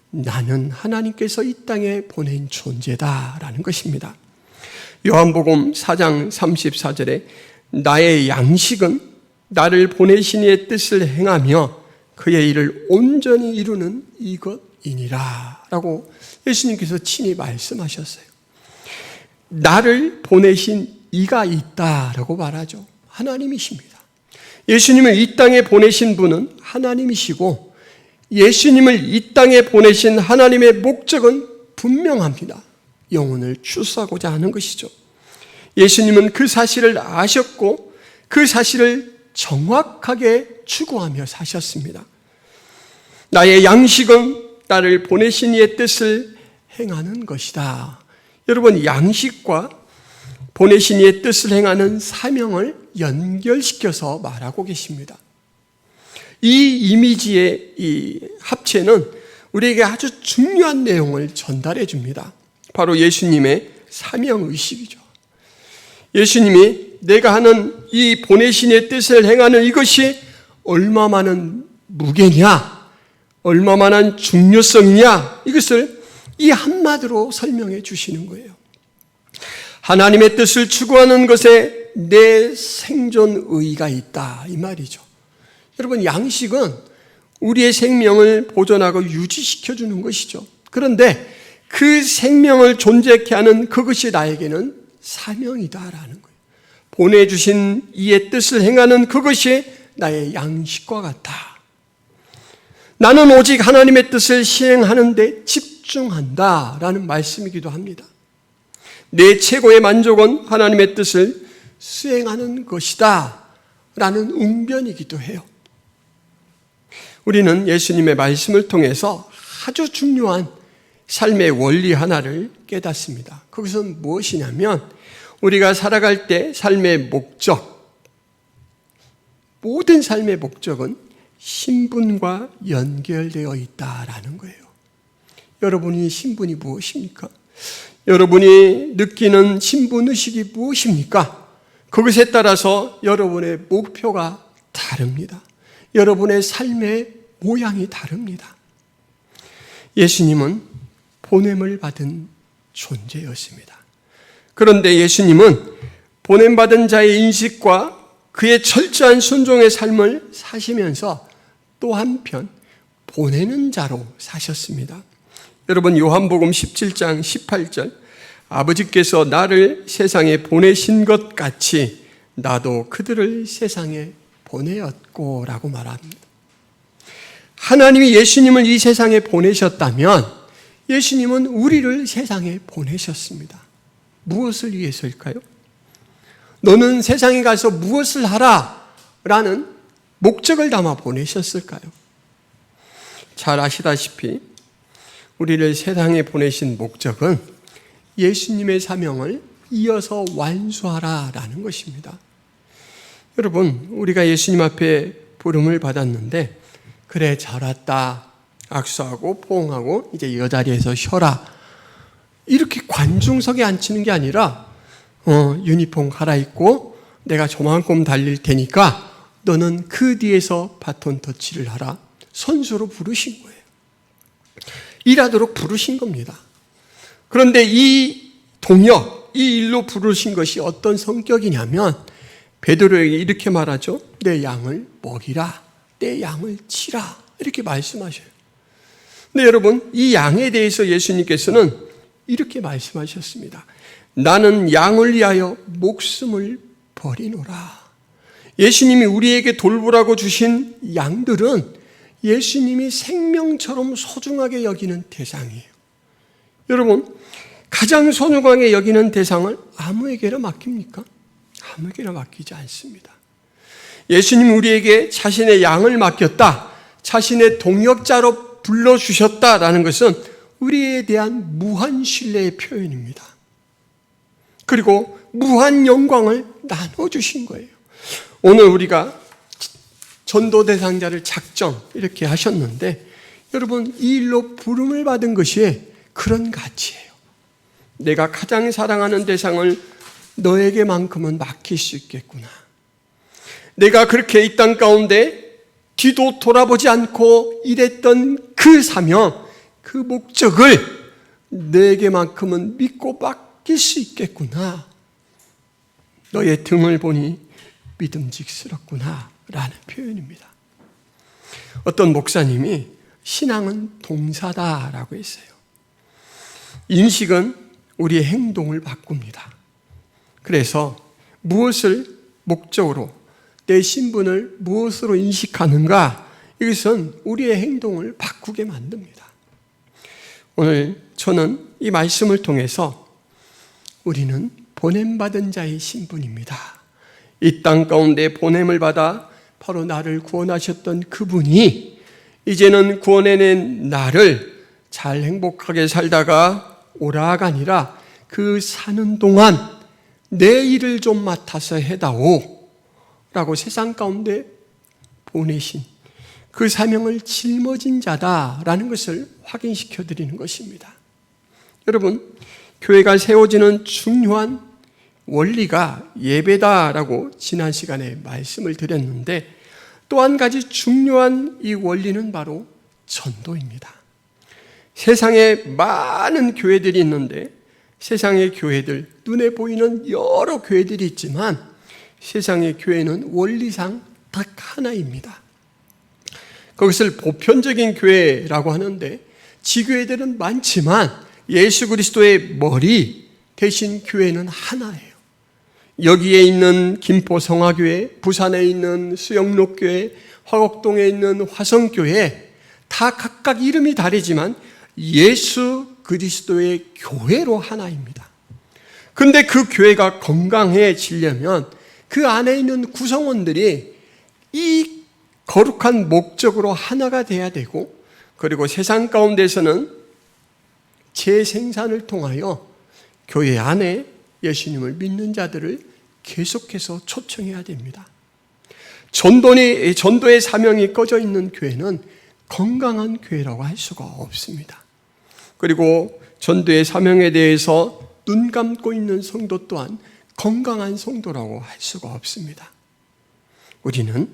나는 하나님께서 이 땅에 보낸 존재다라는 것입니다. 요한복음 4장 34절에 나의 양식은 나를 보내신 이의 뜻을 행하며 그의 일을 온전히 이루는 이것이니라 라고 예수님께서 친히 말씀하셨어요. 나를 보내신 이가 있다라고 말하죠. 하나님이십니다. 예수님을 이 땅에 보내신 분은 하나님이시고 예수님을 이 땅에 보내신 하나님의 목적은 분명합니다. 영혼을 추수하고자 하는 것이죠. 예수님은 그 사실을 아셨고 그 사실을 정확하게 추구하며 사셨습니다. 나의 양식은 나를 보내신 이의 뜻을 행하는 것이다. 여러분, 양식과 보내신 이의 뜻을 행하는 사명을 연결시켜서 말하고 계십니다. 이 이미지의 이 합체는 우리에게 아주 중요한 내용을 전달해 줍니다. 바로 예수님의 사명의식이죠. 예수님이 내가 하는 이 보내신 이의 뜻을 행하는 이것이 얼마만한 무게냐, 얼마만한 중요성이냐, 이것을 이 한마디로 설명해 주시는 거예요. 하나님의 뜻을 추구하는 것에 내 생존 의의가 있다, 이 말이죠. 여러분, 양식은 우리의 생명을 보존하고 유지시켜 주는 것이죠. 그런데 그 생명을 존재케 하는 그것이 나에게는 사명이다라는 거예요. 보내주신 이의 뜻을 행하는 그것이 나의 양식과 같다. 나는 오직 하나님의 뜻을 시행하는 데 집중한다라는 말씀이기도 합니다. 내 최고의 만족은 하나님의 뜻을 수행하는 것이다 라는 웅변이기도 해요. 우리는 예수님의 말씀을 통해서 아주 중요한 삶의 원리 하나를 깨닫습니다. 그것은 무엇이냐면 우리가 살아갈 때 삶의 목적, 모든 삶의 목적은 신분과 연결되어 있다라는 거예요. 여러분이 신분이 무엇입니까? 여러분이 느끼는 신분의식이 무엇입니까? 그것에 따라서 여러분의 목표가 다릅니다. 여러분의 삶의 모양이 다릅니다. 예수님은 보냄을 받은 존재였습니다. 그런데 예수님은 보냄받은 자의 인식과 그의 철저한 순종의 삶을 사시면서 또 한편 보내는 자로 사셨습니다. 여러분 요한복음 17장 18절 아버지께서 나를 세상에 보내신 것 같이 나도 그들을 세상에 보내었고 라고 말합니다. 하나님이 예수님을 이 세상에 보내셨다면 예수님은 우리를 세상에 보내셨습니다. 무엇을 위해서일까요? 너는 세상에 가서 무엇을 하라 라는 목적을 담아 보내셨을까요? 잘 아시다시피 우리를 세상에 보내신 목적은 예수님의 사명을 이어서 완수하라라는 것입니다. 여러분, 우리가 예수님 앞에 부름을 받았는데 그래 잘 왔다 악수하고 포옹하고 이제 이 자리에서 쉬어라 이렇게 관중석에 앉히는 게 아니라 유니폼 갈아입고 내가 저만큼 달릴 테니까 너는 그 뒤에서 바톤 터치를 하라. 선수로 부르신 거예요. 일하도록 부르신 겁니다. 그런데 이 동역, 이 일로 부르신 것이 어떤 성격이냐면 베드로에게 이렇게 말하죠. 내 양을 먹이라, 내 양을 치라 이렇게 말씀하셔요. 근데 여러분 이 양에 대해서 예수님께서는 이렇게 말씀하셨습니다. 나는 양을 위하여 목숨을 버리노라. 예수님이 우리에게 돌보라고 주신 양들은 예수님이 생명처럼 소중하게 여기는 대상이에요. 여러분, 가장 소중하게 여기는 대상을 아무에게나 맡깁니까? 아무에게나 맡기지 않습니다. 예수님이 우리에게 자신의 양을 맡겼다, 자신의 동역자로 불러주셨다라는 것은 우리에 대한 무한 신뢰의 표현입니다. 그리고 무한 영광을 나눠주신 거예요. 오늘 우리가 전도 대상자를 작정 이렇게 하셨는데 여러분 이 일로 부름을 받은 것이 그런 가치예요. 내가 가장 사랑하는 대상을 너에게만큼은 맡길 수 있겠구나. 내가 그렇게 이 땅 가운데 뒤도 돌아보지 않고 일했던 그 사명, 그 목적을 너에게만큼은 믿고 맡길 수 있겠구나. 너의 등을 보니 믿음직스럽구나 라는 표현입니다. 어떤 목사님이 신앙은 동사다라고 했어요. 인식은 우리의 행동을 바꿉니다. 그래서 무엇을 목적으로 내 신분을 무엇으로 인식하는가 이것은 우리의 행동을 바꾸게 만듭니다. 오늘 저는 이 말씀을 통해서 우리는 보냄받은 자의 신분입니다. 이 땅 가운데 보냄을 받아 바로 나를 구원하셨던 그분이 이제는 구원해낸 나를 잘 행복하게 살다가 오라가 아니라 그 사는 동안 내 일을 좀 맡아서 해다오 라고 세상 가운데 보내신 그 사명을 짊어진 자다라는 것을 확인시켜 드리는 것입니다. 여러분, 교회가 세워지는 중요한 원리가 예배다라고 지난 시간에 말씀을 드렸는데 또 한 가지 중요한 이 원리는 바로 전도입니다. 세상에 많은 교회들이 있는데 세상의 교회들, 눈에 보이는 여러 교회들이 있지만 세상의 교회는 원리상 딱 하나입니다. 그것을 보편적인 교회라고 하는데 지교회들은 많지만 예수 그리스도의 머리 대신 교회는 하나예요. 여기에 있는 김포 성화교회, 부산에 있는 수영록교회, 화곡동에 있는 화성교회 다 각각 이름이 다르지만 예수 그리스도의 교회로 하나입니다. 그런데 그 교회가 건강해지려면 그 안에 있는 구성원들이 이 거룩한 목적으로 하나가 돼야 되고, 그리고 세상 가운데서는 재생산을 통하여 교회 안에 예수님을 믿는 자들을 계속해서 초청해야 됩니다. 전도의 사명이 꺼져 있는 교회는 건강한 교회라고 할 수가 없습니다. 그리고 전도의 사명에 대해서 눈 감고 있는 성도 또한 건강한 성도라고 할 수가 없습니다. 우리는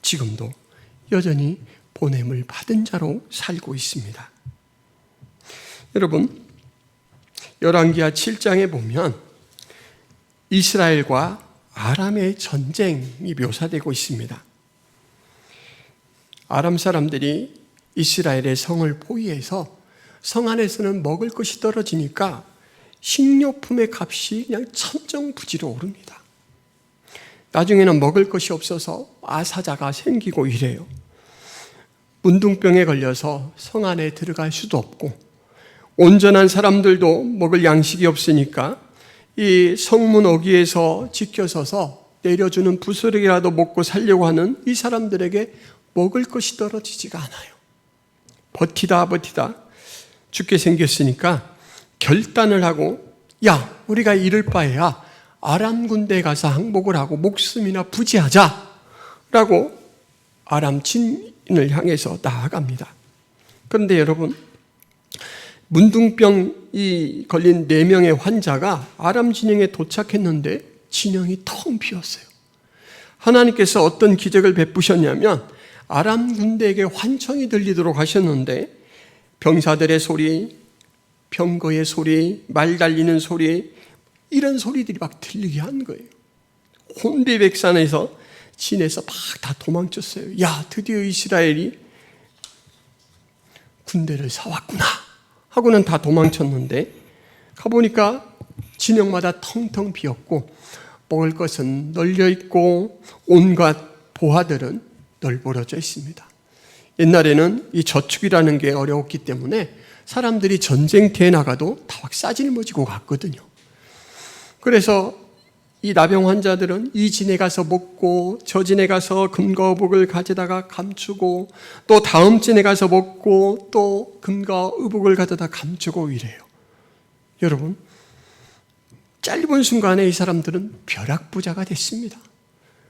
지금도 여전히 보냄을 받은 자로 살고 있습니다. 여러분, 열왕기하 7장에 보면 이스라엘과 아람의 전쟁이 묘사되고 있습니다. 아람 사람들이 이스라엘의 성을 포위해서 성 안에서는 먹을 것이 떨어지니까 식료품의 값이 그냥 천정부지로 오릅니다. 나중에는 먹을 것이 없어서 아사자가 생기고 이래요. 문둥병에 걸려서 성 안에 들어갈 수도 없고, 온전한 사람들도 먹을 양식이 없으니까 이 성문 어귀에서 지켜서서 내려주는 부스러기라도 먹고 살려고 하는 이 사람들에게 먹을 것이 떨어지지가 않아요. 버티다 죽게 생겼으니까 결단을 하고, 야, 우리가 이럴 바에야 아람 군대에 가서 항복을 하고 목숨이나 부지하자 라고 아람 진인을 향해서 나아갑니다. 그런데 여러분, 문둥병이 걸린 4명의 환자가 아람 진영에 도착했는데 진영이 텅 비었어요. 하나님께서 어떤 기적을 베푸셨냐면 아람 군대에게 환청이 들리도록 하셨는데 병사들의 소리, 병거의 소리, 말 달리는 소리, 이런 소리들이 막 들리게 한 거예요. 혼비백산에서 진에서 막 다 도망쳤어요. 야, 드디어 이스라엘이 군대를 사왔구나 하고는 다 도망쳤는데, 가보니까 진영마다 텅텅 비었고 먹을 것은 널려있고 온갖 보화들은 널브러져 있습니다. 옛날에는 이 저축이라는 게 어려웠기 때문에 사람들이 전쟁터에 나가도 다 싸질머지고 갔거든요. 그래서 이 나병 환자들은 이 진에 가서 먹고 저 진에 가서 금과 의복을 가져다가 감추고 또 다음 진에 가서 먹고 또 금과 의복을 가져다 감추고 이래요. 여러분, 짧은 순간에 이 사람들은 벼락부자가 됐습니다.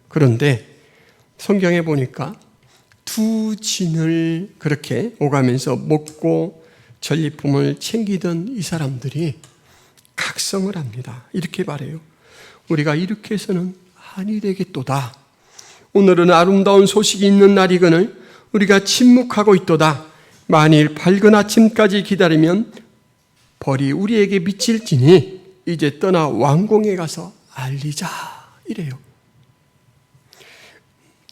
그런데 성경에 보니까 2 진을 그렇게 오가면서 먹고 전리품을 챙기던 이 사람들이 각성을 합니다. 이렇게 말해요. 우리가 이렇게 해서는 아니 되겠도다. 오늘은 아름다운 소식이 있는 날이거늘 우리가 침묵하고 있도다. 만일 밝은 아침까지 기다리면 벌이 우리에게 미칠지니 이제 떠나 왕궁에 가서 알리자. 이래요.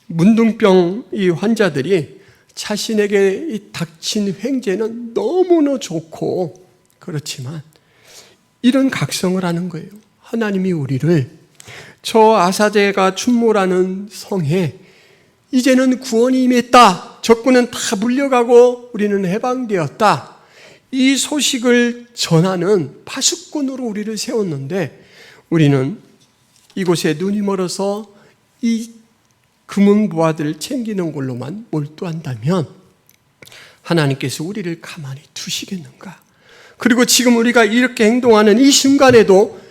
문둥병 이 환자들이 자신에게 닥친 횡재는 너무나 좋고 그렇지만 이런 각성을 하는 거예요. 하나님이 우리를 저 아사제가 출몰하는 성에 이제는 구원이 임했다. 적군은 다 물려가고 우리는 해방되었다. 이 소식을 전하는 파수꾼으로 우리를 세웠는데 우리는 이곳에 눈이 멀어서 이 금은보화들을 챙기는 걸로만 몰두한다면 하나님께서 우리를 가만히 두시겠는가? 그리고 지금 우리가 이렇게 행동하는 이 순간에도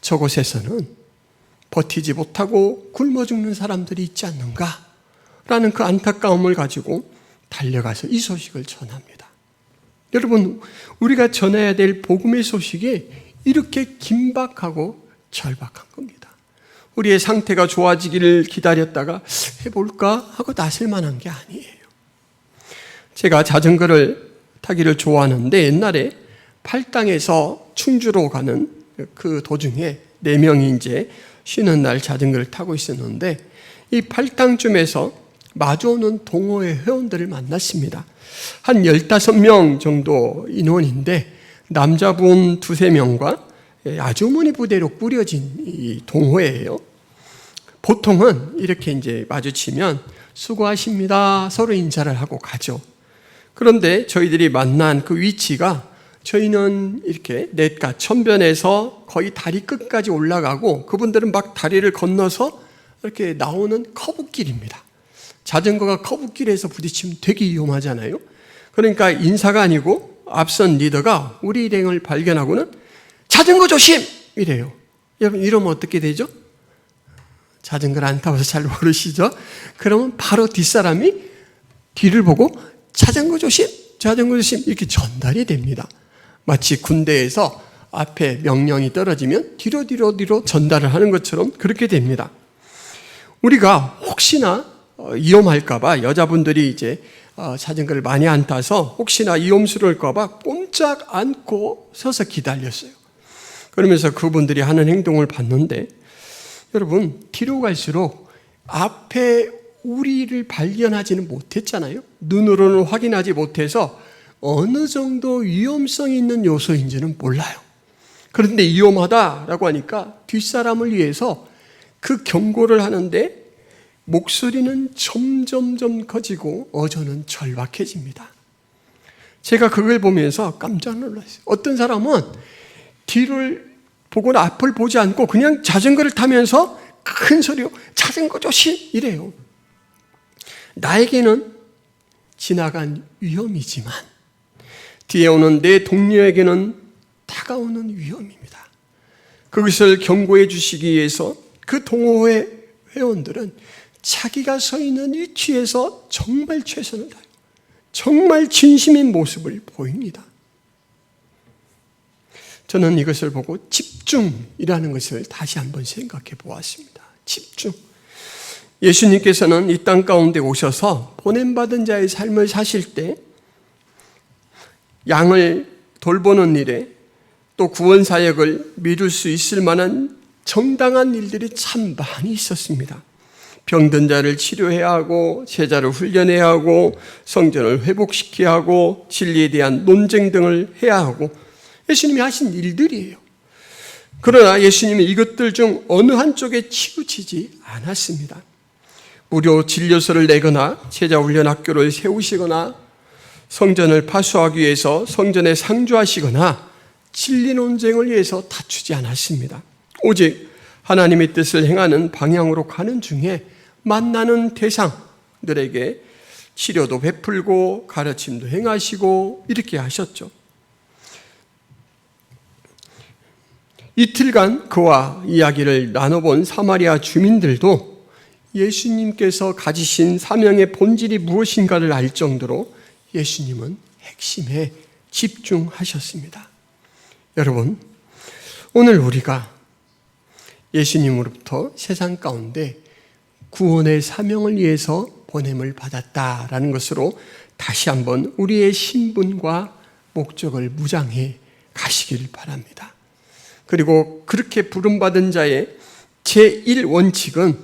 저곳에서는 버티지 못하고 굶어 죽는 사람들이 있지 않는가? 라는 그 안타까움을 가지고 달려가서 이 소식을 전합니다. 여러분, 우리가 전해야 될 복음의 소식이 이렇게 긴박하고 절박한 겁니다. 우리의 상태가 좋아지기를 기다렸다가 해볼까 하고 나설 만한 게 아니에요. 제가 자전거를 타기를 좋아하는데 옛날에 팔당에서 충주로 가는 그 도중에 4명이 이제 쉬는 날 자전거를 타고 있었는데 이 팔당쯤에서 마주오는 동호회 회원들을 만났습니다. 한 15명 정도 인원인데 남자분 2-3명과 아주머니 부대로 꾸려진 이 동호회예요. 보통은 이렇게 이제 마주치면 수고하십니다 서로 인사를 하고 가죠. 그런데 저희들이 만난 그 위치가 저희는 이렇게 냇가 천변에서 거의 다리 끝까지 올라가고 그분들은 막 다리를 건너서 이렇게 나오는 커브길입니다. 자전거가 커브길에서 부딪히면 되게 위험하잖아요. 그러니까 인사가 아니고 앞선 리더가 우리 일행을 발견하고는 자전거 조심! 이래요. 여러분 이러면 어떻게 되죠? 자전거를 안 타봐서 잘 모르시죠? 그러면 바로 뒷사람이 뒤를 보고 자전거 조심! 자전거 조심! 이렇게 전달이 됩니다. 마치 군대에서 앞에 명령이 떨어지면 뒤로 전달을 하는 것처럼 그렇게 됩니다. 우리가 혹시나 위험할까봐 여자분들이 이제 자전거를 많이 안 타서 혹시나 위험스러울까봐 꼼짝 않고 서서 기다렸어요. 그러면서 그분들이 하는 행동을 봤는데 여러분 뒤로 갈수록 앞에 우리를 발견하지는 못했잖아요. 눈으로는 확인하지 못해서 어느 정도 위험성이 있는 요소인지는 몰라요. 그런데 위험하다라고 하니까 뒷사람을 위해서 그 경고를 하는데 목소리는 점점점 커지고 어조는 절박해집니다. 제가 그걸 보면서 깜짝 놀랐어요. 어떤 사람은 뒤를 보거나 앞을 보지 않고 그냥 자전거를 타면서 큰 소리로 자전거 조심! 이래요. 나에게는 지나간 위험이지만 뒤에 오는 내 동료에게는 다가오는 위험입니다. 그것을 경고해 주시기 위해서 그 동호회 회원들은 자기가 서 있는 위치에서 정말 최선을 다해요. 정말 진심인 모습을 보입니다. 저는 이것을 보고 집중이라는 것을 다시 한번 생각해 보았습니다. 집중. 예수님께서는 이 땅 가운데 오셔서 보냄받은 자의 삶을 사실 때 양을 돌보는 일에 또 구원 사역을 미룰 수 있을 만한 정당한 일들이 참 많이 있었습니다. 병든 자를 치료해야 하고 제자를 훈련해야 하고 성전을 회복시켜야 하고 진리에 대한 논쟁 등을 해야 하고 예수님이 하신 일들이에요. 그러나 예수님은 이것들 중 어느 한쪽에 치우치지 않았습니다. 무료 진료소를 내거나 제자 훈련 학교를 세우시거나 성전을 파수하기 위해서 성전에 상주하시거나 진리 논쟁을 위해서 다투지 않았습니다. 오직 하나님의 뜻을 행하는 방향으로 가는 중에 만나는 대상들에게 치료도 베풀고 가르침도 행하시고 이렇게 하셨죠. 이틀간 그와 이야기를 나눠본 사마리아 주민들도 예수님께서 가지신 사명의 본질이 무엇인가를 알 정도로 예수님은 핵심에 집중하셨습니다. 여러분, 오늘 우리가 예수님으로부터 세상 가운데 구원의 사명을 위해서 보냄을 받았다라는 것으로 다시 한번 우리의 신분과 목적을 무장해 가시길 바랍니다. 그리고 그렇게 부름받은 자의 제1원칙은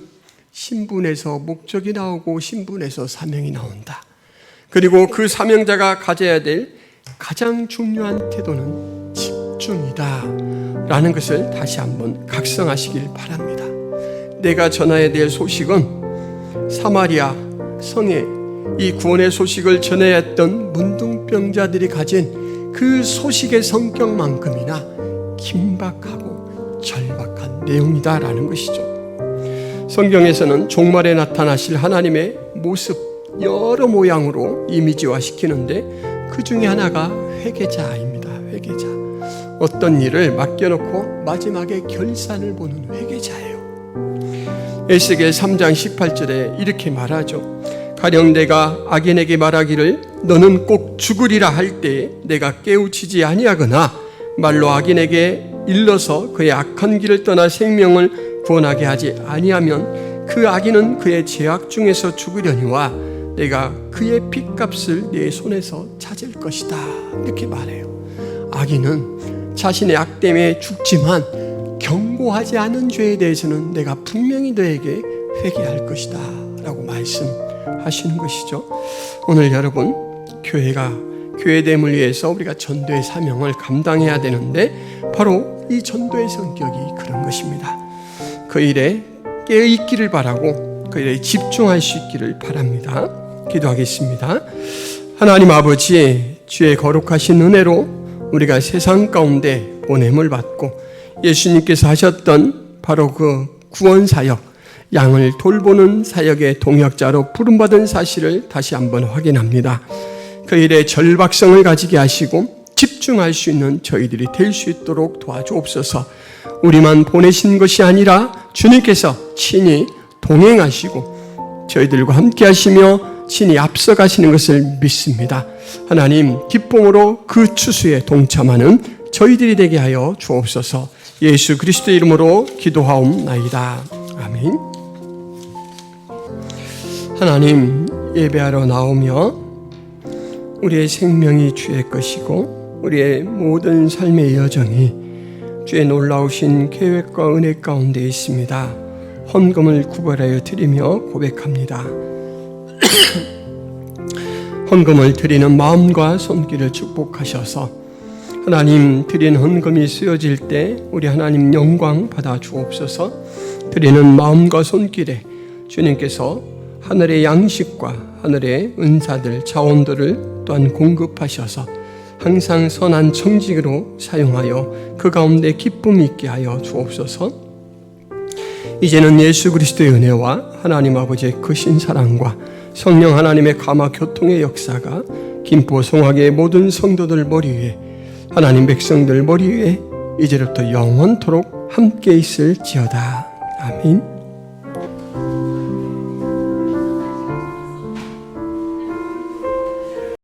신분에서 목적이 나오고 신분에서 사명이 나온다. 그리고 그 사명자가 가져야 될 가장 중요한 태도는 집중이다 라는 것을 다시 한번 각성하시길 바랍니다. 내가 전해야 될 소식은 사마리아 성에 이 구원의 소식을 전해야 했던 문둥병자들이 가진 그 소식의 성격만큼이나 긴박하고 절박한 내용이다라는 것이죠. 성경에서는 종말에 나타나실 하나님의 모습 여러 모양으로 이미지화시키는데 그 중에 하나가 회개자입니다. 회개자. 어떤 일을 맡겨놓고 마지막에 결산을 보는 회개자예요. 에스겔 3장 18절에 이렇게 말하죠. 가령 내가 악인에게 말하기를 너는 꼭 죽으리라 할 때에 내가 깨우치지 아니하거나 말로 악인에게 일러서 그의 악한 길을 떠나 생명을 구원하게 하지 아니하면 그 악인은 그의 죄악 중에서 죽으려니와 내가 그의 핏값을 내 손에서 찾을 것이다. 이렇게 말해요. 악인은 자신의 악 때문에 죽지만 경고하지 않은 죄에 대해서는 내가 분명히 너에게 회개할 것이다 라고 말씀하시는 것이죠. 오늘 여러분 교회가 교회됨을 위해서 우리가 전도의 사명을 감당해야 되는데 바로 이 전도의 성격이 그런 것입니다. 그 일에 깨어있기를 바라고 그 일에 집중할 수 있기를 바랍니다. 기도하겠습니다. 하나님 아버지, 주의 거룩하신 은혜로 우리가 세상 가운데 보냄을 받고 예수님께서 하셨던 바로 그 구원사역, 양을 돌보는 사역의 동역자로 부름받은 사실을 다시 한번 확인합니다. 그 일에 절박성을 가지게 하시고 집중할 수 있는 저희들이 될 수 있도록 도와주옵소서. 우리만 보내신 것이 아니라 주님께서 친히 동행하시고 저희들과 함께 하시며 친히 앞서가시는 것을 믿습니다. 하나님, 기쁨으로 그 추수에 동참하는 저희들이 되게 하여 주옵소서. 예수 그리스도의 이름으로 기도하옵나이다. 아멘. 하나님, 예배하러 나오며 우리의 생명이 주의 것이고 우리의 모든 삶의 여정이 주의 놀라우신 계획과 은혜 가운데 있습니다. 헌금을 구별하여 드리며 고백합니다. 헌금을 드리는 마음과 손길을 축복하셔서 하나님, 드린 헌금이 쓰여질 때 우리 하나님 영광 받아 주옵소서. 드리는 마음과 손길에 주님께서 하늘의 양식과 하늘의 은사들, 자원들을 또한 공급하셔서 항상 선한 청직으로 사용하여 그 가운데 기쁨이 있게 하여 주옵소서. 이제는 예수 그리스도의 은혜와 하나님 아버지의 크신 사랑과 성령 하나님의 감화 교통의 역사가 김포 송악의 모든 성도들 머리 위에, 하나님 백성들 머리 위에 이제부터 영원토록 함께 있을지어다. 아멘.